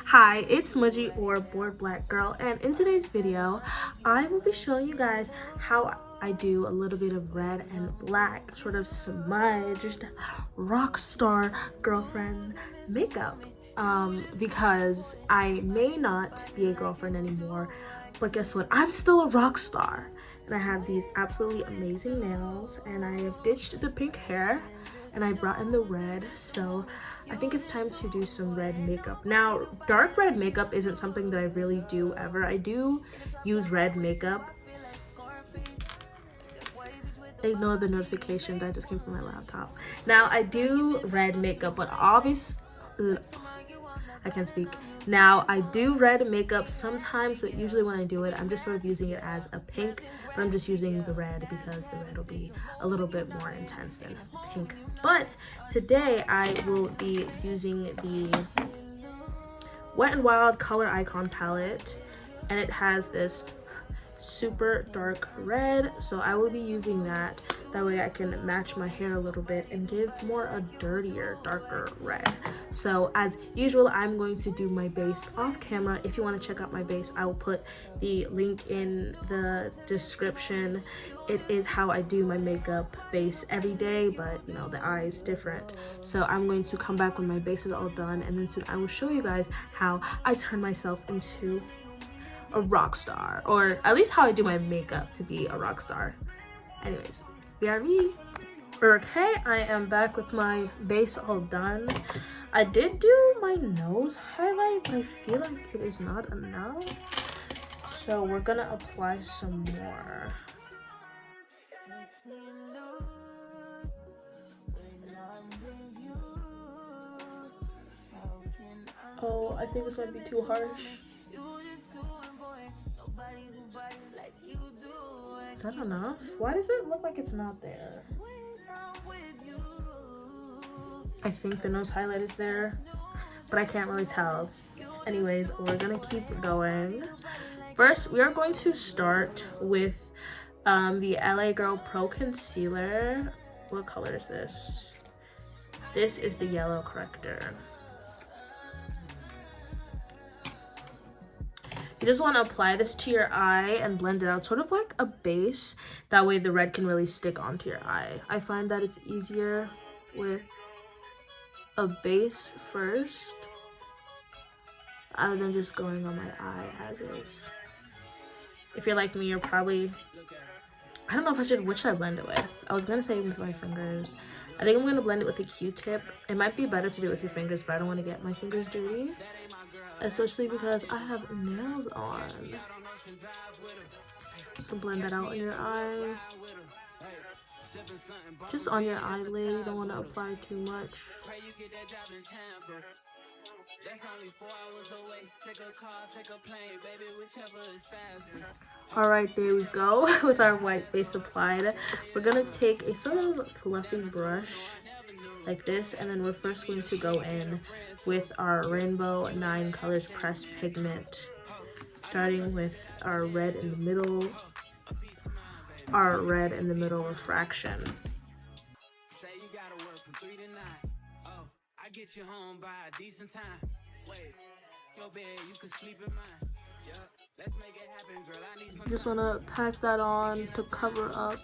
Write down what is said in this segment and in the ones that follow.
Hi, it's Mudgy or Bored Black Girl, and in today's video, I will be showing you guys how I do a little bit of red and black, sort of smudged rock star girlfriend makeup. Because I may not be a girlfriend anymore, but guess what? I'm still a rock star, and I have these absolutely amazing nails, and I have ditched the pink hair and I brought in the red, so I think it's time to do some red makeup. Now, dark red makeup isn't something that I really do ever. I do use red makeup. Ignore the notification that just came from my laptop. Now, I do red makeup, but obviously I can't speak. Now, I do red makeup sometimes, but usually when I do it, I'm just sort of using it as a pink, but I'm just using the red because the red will be a little bit more intense than pink. But today, I will be using the Wet n Wild Color Icon palette, and it has this super dark red, so I will be using that. That way I can match my hair a little bit and give more a dirtier, darker red. So as usual, I'm going to do my base off camera. If you want to check out my base, I will put the link in the description. It is how I do my makeup base every day, but you know, the eye is different. So I'm going to come back when my base is all done, and then soon I will show you guys how I turn myself into a rock star, or at least how I do my makeup to be a rock star. Anyways, BRB. Okay, I am back with my base all done. I did do my nose highlight, but I feel like it is not enough, so we're gonna apply some more. Oh, I think this might be too harsh. Is that enough? Why does it look like it's not there? I think the nose highlight is there, but I can't really tell. Anyways, we're gonna keep going. First, we are going to start with the LA Girl Pro Concealer. What color is this? This is the yellow corrector. You just want to apply this to your eye and blend it out, sort of like a base. That way the red can really stick onto your eye. I find that it's easier with a base first, other than just going on my eye as is. If you're like me, you're probably, I don't know if I should, what should I blend it with? I was gonna say with my fingers. I think I'm gonna blend it with a Q-tip. It might be better to do it with your fingers, but I don't want to get my fingers dirty, especially because I have nails on. So blend that out in your eye. Just on your eyelid, you don't want to apply too much. Alright, there we go. With our white base applied, we're gonna take a sort of fluffy brush like this, and then we're first going to go in with our Rainbow 9 Colors Pressed Pigment, starting with our red in the middle, our red in the middle refraction. Get you home by a decent time. Wait, your bed, you can sleep in mine. Yeah, let's make it happen, girl. I need some. Just wanna pack that on to cover up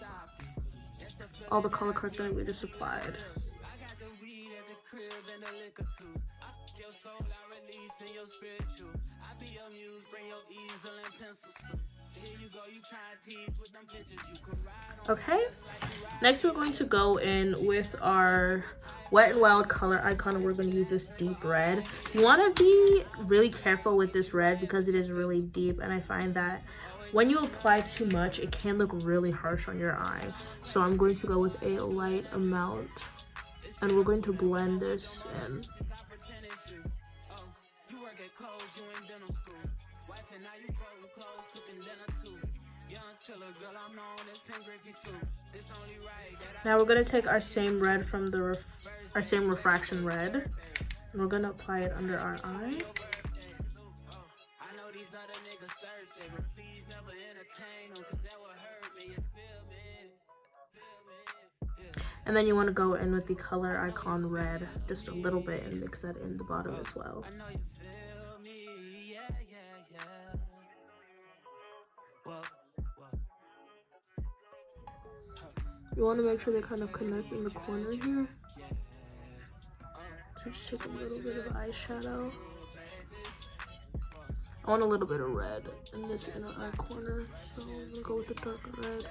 all the color corrector that we just applied. I got the weed at the crib and the liquor too. I fuck your soul, I release in your spiritual. I be your muse, bring your easel and pencils too. Here you go, you try to tease with them pictures you could ride on. Okay, next we're going to go in with our Wet n Wild Color Icon. We're going to use this deep red. You want to be really careful with this red because it is really deep, and I find that when you apply too much, it can look really harsh on your eye. So I'm going to go with a light amount, and we're going to blend this in. Now we're gonna take our same red from the our same refraction red, and we're gonna apply it under our eye. And then you want to go in with the color icon red just a little bit and mix that in the bottom as well. You want to make sure they kind of connect in the corner here. So just take a little bit of eyeshadow. I want a little bit of red in this inner eye corner, so I'm gonna go with the darker red.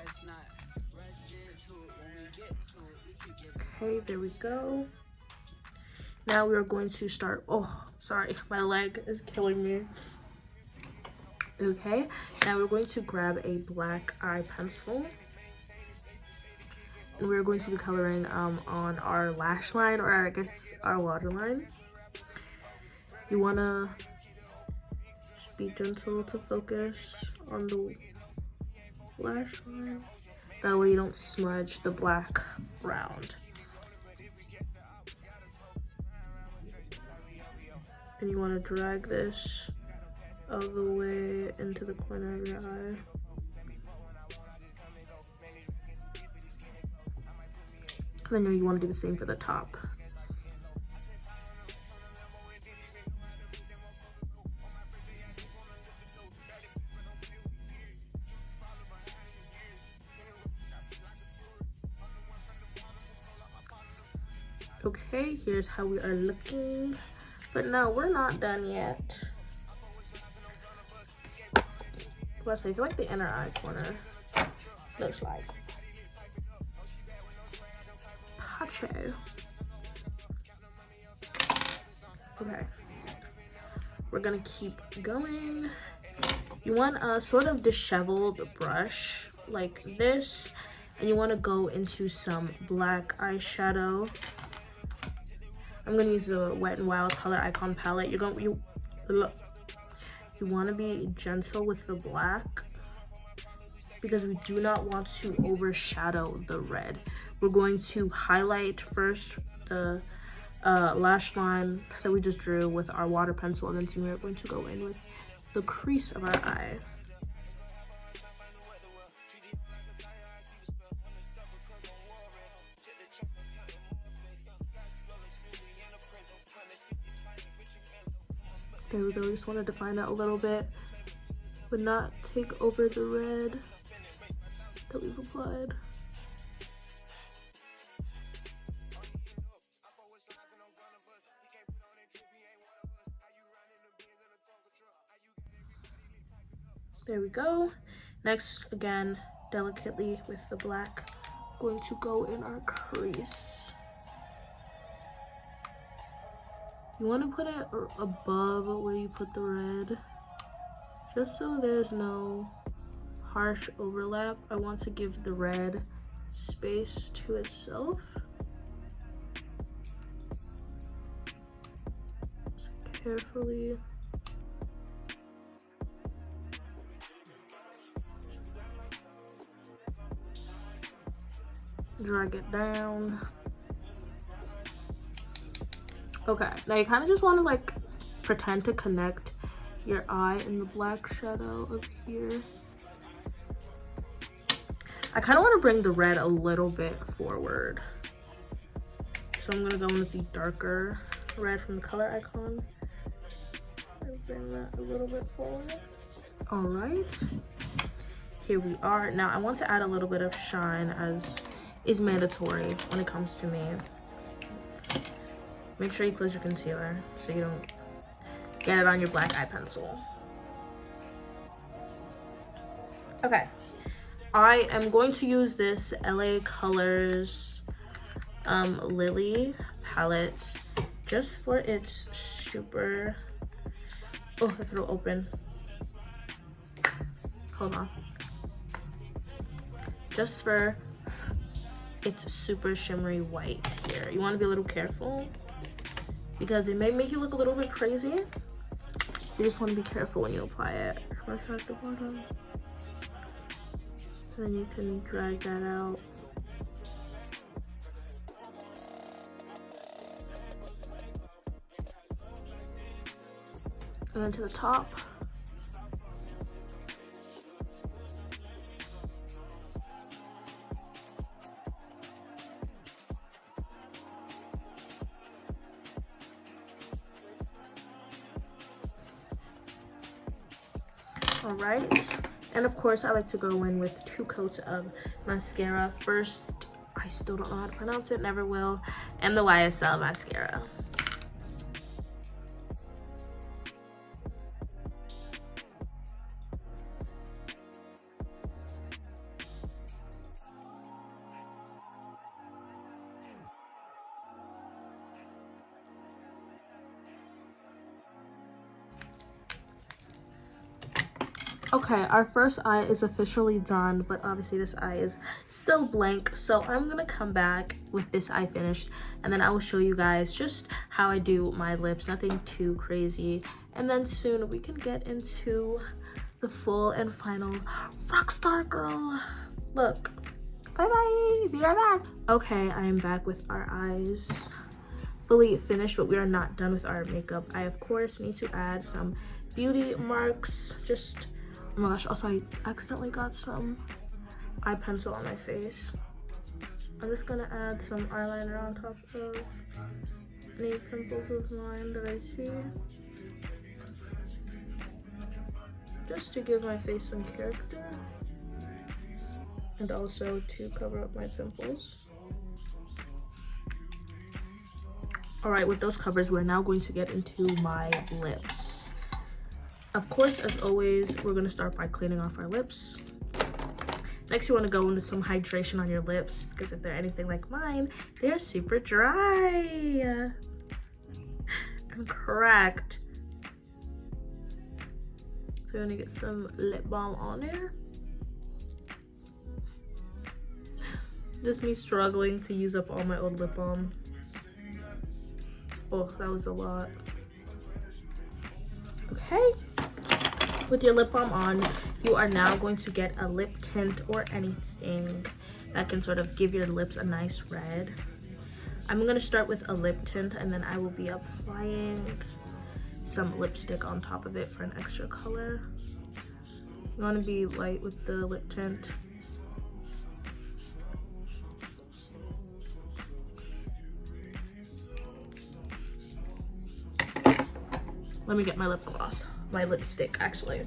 Okay, there we go. Now we are going to start, oh, sorry, my leg is killing me. Okay, now we're going to grab a black eye pencil. And we're going to be coloring on our lash line, or I guess our waterline. You wanna just be gentle to focus on the lash line. That way you don't smudge the black round. And you want to drag this all the way into the corner of your eye. And then you want to do the same for the top. Okay, here's how we are looking. But no, we're not done yet. Let's say, I feel like the inner eye corner looks like Pacho. Okay, we're gonna keep going. You want a sort of disheveled brush like this, and you want to go into some black eyeshadow. I'm gonna use the Wet n Wild color icon palette. You want to be gentle with the black because we do not want to overshadow the red. We're going to highlight first the lash line that we just drew with our water pencil, and then we're going to go in with the crease of our eye. There we go, we just want to define that a little bit, but not take over the red that we've applied. There we go. Next, again, delicately with the black, going to go in our crease. You want to put it above where you put the red, just so there's no harsh overlap. I want to give the red space to itself. So carefully. Drag it down. Okay, now you kind of just want to like pretend to connect your eye in the black shadow of here. I kind of want to bring the red a little bit forward, so I'm gonna go in with the darker red from the color icon and bring that a little bit forward. All right, here we are. Now I want to add a little bit of shine, as is mandatory when it comes to me. Make sure you close your concealer so you don't get it on your black eye pencil. Okay, I am going to use this LA Colors Lily palette just for its super, oh, if it'll open. Hold on. Just for its super shimmery white here. You want to be a little careful because it may make you look a little bit crazy. You just want to be careful when you apply it. Brush out the bottom. Then you can drag that out and then to the top. All right, and of course I like to go in with 2 coats of mascara. First, I still don't know how to pronounce it, never will, and the YSL mascara. Okay, our first eye is officially done, but obviously this eye is still blank. So I'm gonna come back with this eye finished, and then I will show you guys just how I do my lips, nothing too crazy. And then soon we can get into the full and final rockstar girl look. Bye bye, be right back. Okay, I am back with our eyes fully finished, but we are not done with our makeup. I of course need to add some beauty marks. Just, oh my gosh, also I accidentally got some eye pencil on my face. I'm just gonna add some eyeliner on top of any pimples of mine that I see, just to give my face some character and also to cover up my pimples. All right, with those covers, we're now going to get into my lips. Of course, as always, we're gonna start by cleaning off our lips. Next, you wanna go into some hydration on your lips, because if they're anything like mine, they're super dry and cracked. So you're gonna get some lip balm on there. Just me struggling to use up all my old lip balm. Oh, that was a lot. Okay. With your lip balm on, you are now going to get a lip tint or anything that can sort of give your lips a nice red. I'm going to start with a lip tint, and then I will be applying some lipstick on top of it for an extra color. You want to be light with the lip tint. Let me get my lip gloss, my lipstick actually.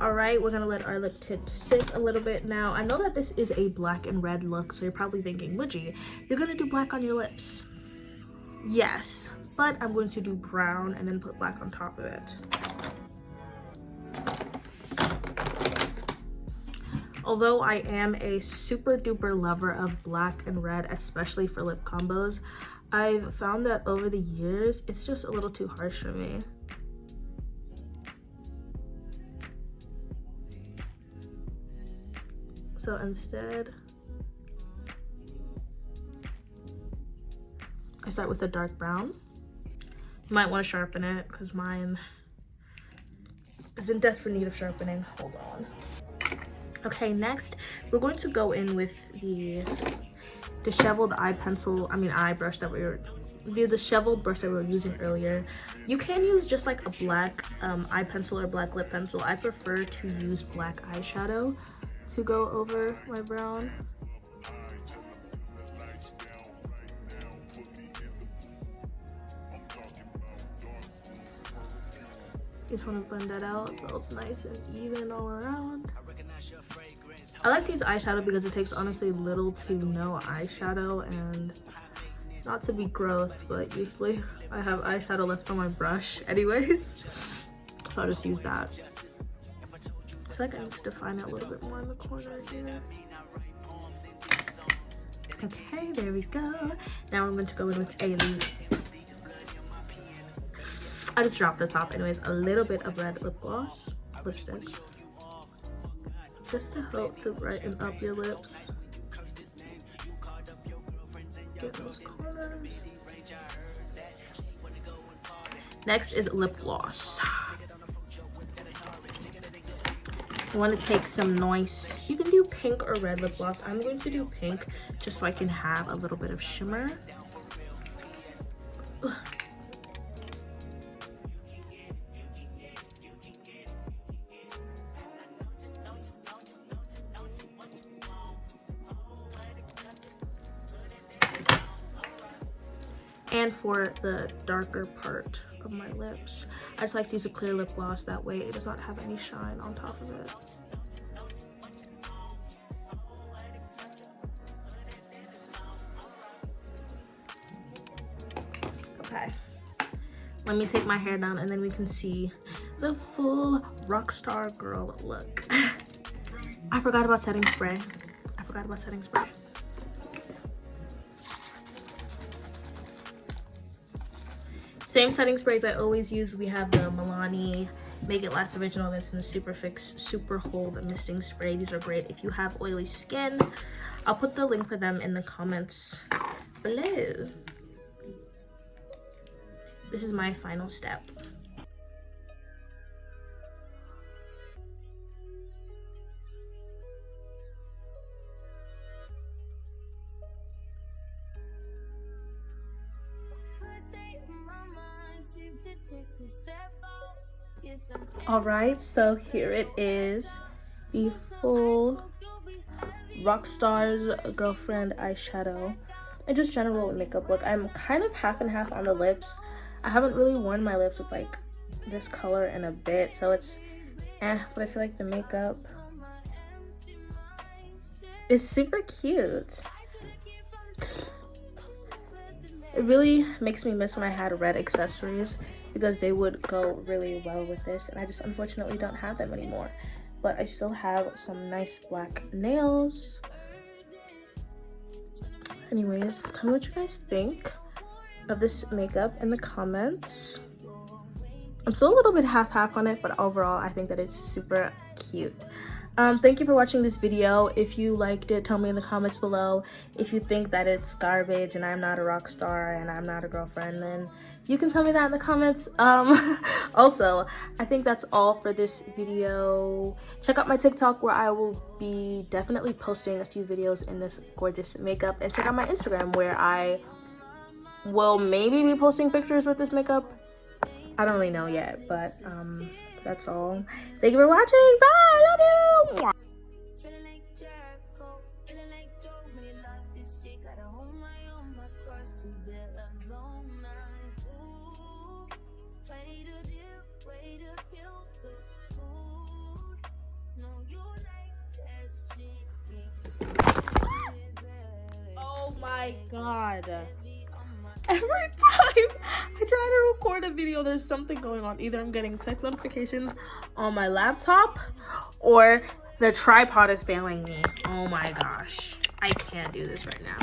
All right, we're gonna let our lip tint sit a little bit. Now, I know that this is a black and red look, so you're probably thinking, Woodgie, you're gonna do black on your lips. Yes, but I'm going to do brown and then put black on top of it. Although I am a super duper lover of black and red, especially for lip combos, I've found that over the years, it's just a little too harsh for me. So instead, I start with a dark brown. You might want to sharpen it because mine is in desperate need of sharpening. Hold on. Okay, next, we're going to go in with the disheveled eye brush that the disheveled brush that we were using earlier. You can use just like a black eye pencil or black lip pencil. I prefer to use black eyeshadow to go over my brown. Just want to blend that out so it's nice and even all around. I like to use eyeshadow because it takes honestly little to no eyeshadow, and not to be gross, but usually I have eyeshadow left on my brush anyways, so I'll just use that. I feel like I need to define it a little bit more in the corner here. Okay, there we go. Now I'm going to go in with a I just dropped the top anyways, a little bit of red lip gloss, lipstick, just to help to brighten up your lips. Get those corners. Next is lip gloss. You want to take some nice, you can do pink or red lip gloss. I'm going to do pink just so I can have a little bit of shimmer. and for the darker part of my lips, I just like to use a clear lip gloss. That way it does not have any shine on top of it. Okay, let me take my hair down and then we can see the full rockstar girl look. I forgot about setting spray. Same setting sprays I always use. We have the Milani Make It Last Original. That's in the Super Fix Super Hold Misting Spray. These are great if you have oily skin. I'll put the link for them in the comments below. This is my final step. All right, so here it is, the full Rockstar's Girlfriend eyeshadow and just general makeup look. I'm kind of half and half on the lips. I haven't really worn my lips with like this color in a bit, so it's but I feel like the makeup is super cute. It really makes me miss when I had red accessories because they would go really well with this, and I just unfortunately don't have them anymore. But I still have some nice black nails. Anyways, tell me what you guys think of this makeup in the comments. I'm still a little bit half-half on it, but overall I think that it's super cute. Thank you for watching this video. If you liked it, tell me in the comments below. If you think that it's garbage and I'm not a rock star and I'm not a girlfriend, then you can tell me that in the comments. Also, I think that's all for this video. Check out my TikTok where I will be definitely posting a few videos in this gorgeous makeup, and check out my Instagram where I will maybe be posting pictures with this makeup. I don't really know yet, but that's all. Thank you for watching. Bye. Love you. Oh my god. Every time I try to record a video, there's something going on. Either I'm getting text notifications on my laptop or the tripod is failing me. Oh my gosh. I can't do this right now.